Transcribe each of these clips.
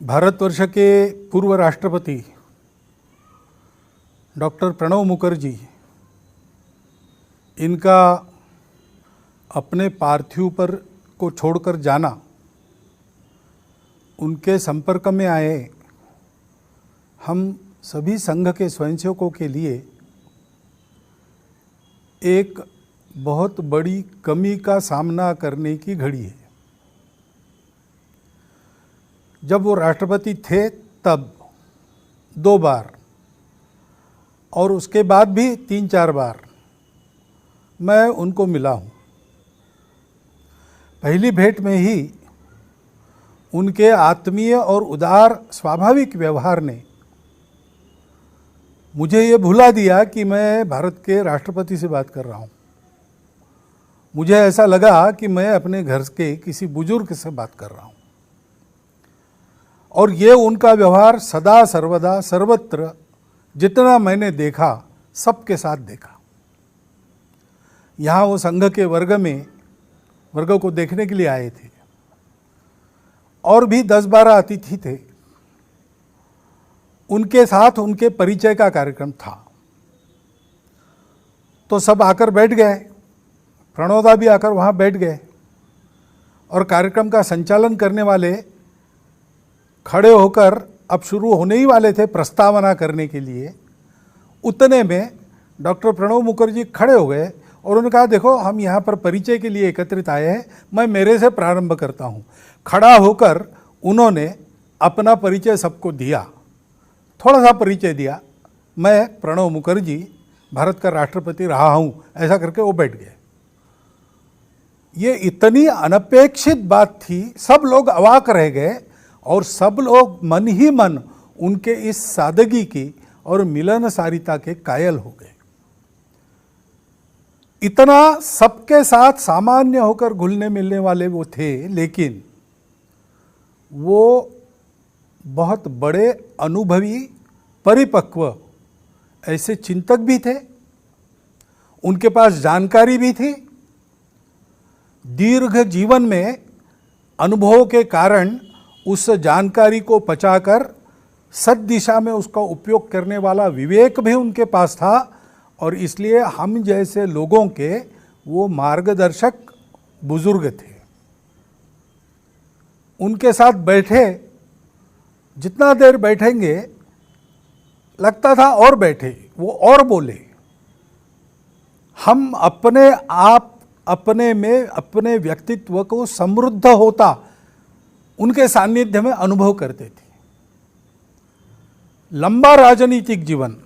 भारतवर्ष के पूर्व राष्ट्रपति डॉक्टर प्रणब मुखर्जी, इनका अपने पार्थिव पर को छोड़कर जाना, उनके संपर्क में आए हम सभी संघ के स्वयंसेवकों के लिए एक बहुत बड़ी कमी का सामना करने की घड़ी है। जब वो राष्ट्रपति थे तब 2 बार और उसके बाद भी 3-4 बार मैं उनको मिला हूँ। पहली भेंट में ही उनके आत्मीय और उदार स्वाभाविक व्यवहार ने मुझे ये भुला दिया कि मैं भारत के राष्ट्रपति से बात कर रहा हूँ। मुझे ऐसा लगा कि मैं अपने घर के किसी बुजुर्ग से बात कर रहा हूँ। और ये उनका व्यवहार सदा सर्वदा सर्वत्र जितना मैंने देखा सबके साथ देखा। यहाँ वो संघ के वर्ग को देखने के लिए आए थे और भी 10-12 अतिथि थे। उनके साथ उनके परिचय का कार्यक्रम था तो सब आकर बैठ गए। प्रणोदा भी आकर वहाँ बैठ गए और कार्यक्रम का संचालन करने वाले खड़े होकर अब शुरू होने ही वाले थे प्रस्तावना करने के लिए। उतने में डॉक्टर प्रणब मुखर्जी खड़े हो गए और उन्होंने कहा, देखो हम यहाँ पर परिचय के लिए एकत्रित आए हैं, मैं मेरे से प्रारंभ करता हूँ। खड़ा होकर उन्होंने अपना परिचय सबको दिया, थोड़ा सा परिचय दिया, मैं प्रणब मुखर्जी भारत का राष्ट्रपति रहा हूँ, ऐसा करके वो बैठ गए। ये इतनी अनपेक्षित बात थी, सब लोग अवाक रह गए और सब लोग मन ही मन उनके इस सादगी की और मिलनसारिता के कायल हो गए। इतना सबके साथ सामान्य होकर घुलने मिलने वाले वो थे, लेकिन वो बहुत बड़े अनुभवी परिपक्व ऐसे चिंतक भी थे। उनके पास जानकारी भी थी। दीर्घ जीवन में अनुभव के कारण उस जानकारी को पचाकर सद दिशा में उसका उपयोग करने वाला विवेक भी उनके पास था और इसलिए हम जैसे लोगों के वो मार्गदर्शक बुजुर्ग थे। उनके साथ बैठे, जितना देर बैठेंगे लगता था और बैठे, वो और बोले। हम अपने आप अपने में अपने व्यक्तित्व को समृद्ध होता उनके सानिध्य में अनुभव करते थे। लंबा राजनीतिक जीवन,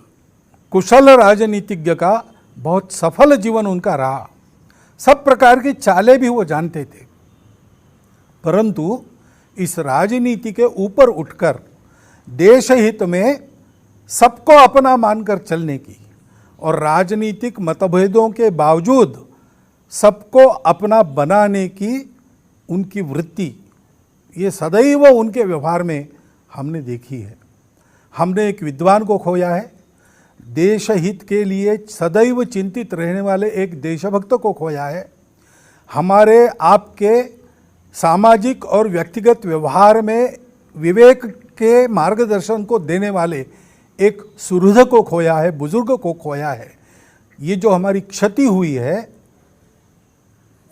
कुशल राजनीतिज्ञ का बहुत सफल जीवन उनका रहा। सब प्रकार की चालें भी वो जानते थे, परंतु इस राजनीति के ऊपर उठकर देश हित में सबको अपना मानकर चलने की और राजनीतिक मतभेदों के बावजूद सबको अपना बनाने की उनकी वृत्ति, ये सदैव उनके व्यवहार में हमने देखी है। हमने एक विद्वान को खोया है, देश हित के लिए सदैव चिंतित रहने वाले एक देशभक्त को खोया है। हमारे आपके सामाजिक और व्यक्तिगत व्यवहार में विवेक के मार्गदर्शन को देने वाले एक सुहृद को खोया है, बुजुर्ग को खोया है। ये जो हमारी क्षति हुई है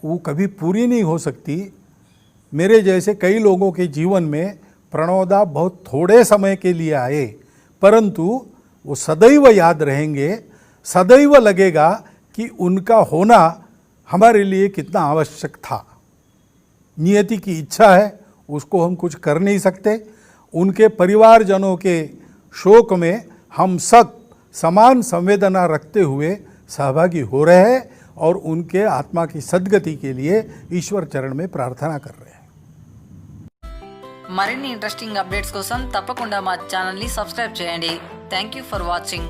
वो कभी पूरी नहीं हो सकती। मेरे जैसे कई लोगों के जीवन में प्रणोदा बहुत थोड़े समय के लिए आए, परंतु वो सदैव याद रहेंगे। सदैव लगेगा कि उनका होना हमारे लिए कितना आवश्यक था। नियति की इच्छा है, उसको हम कुछ कर नहीं सकते। उनके परिवारजनों के शोक में हम सब समान संवेदना रखते हुए सहभागी हो रहे हैं और उनके आत्मा की सद्गति के लिए ईश्वर चरण में प्रार्थना कर रहे हैं। మరిన్ని ఇంట్రెస్టింగ్ అప్డేట్స్ కోసం తప్పకుండా మా ఛానల్ ని సబ్స్క్రైబ్ చేయండి. Thank you for watching.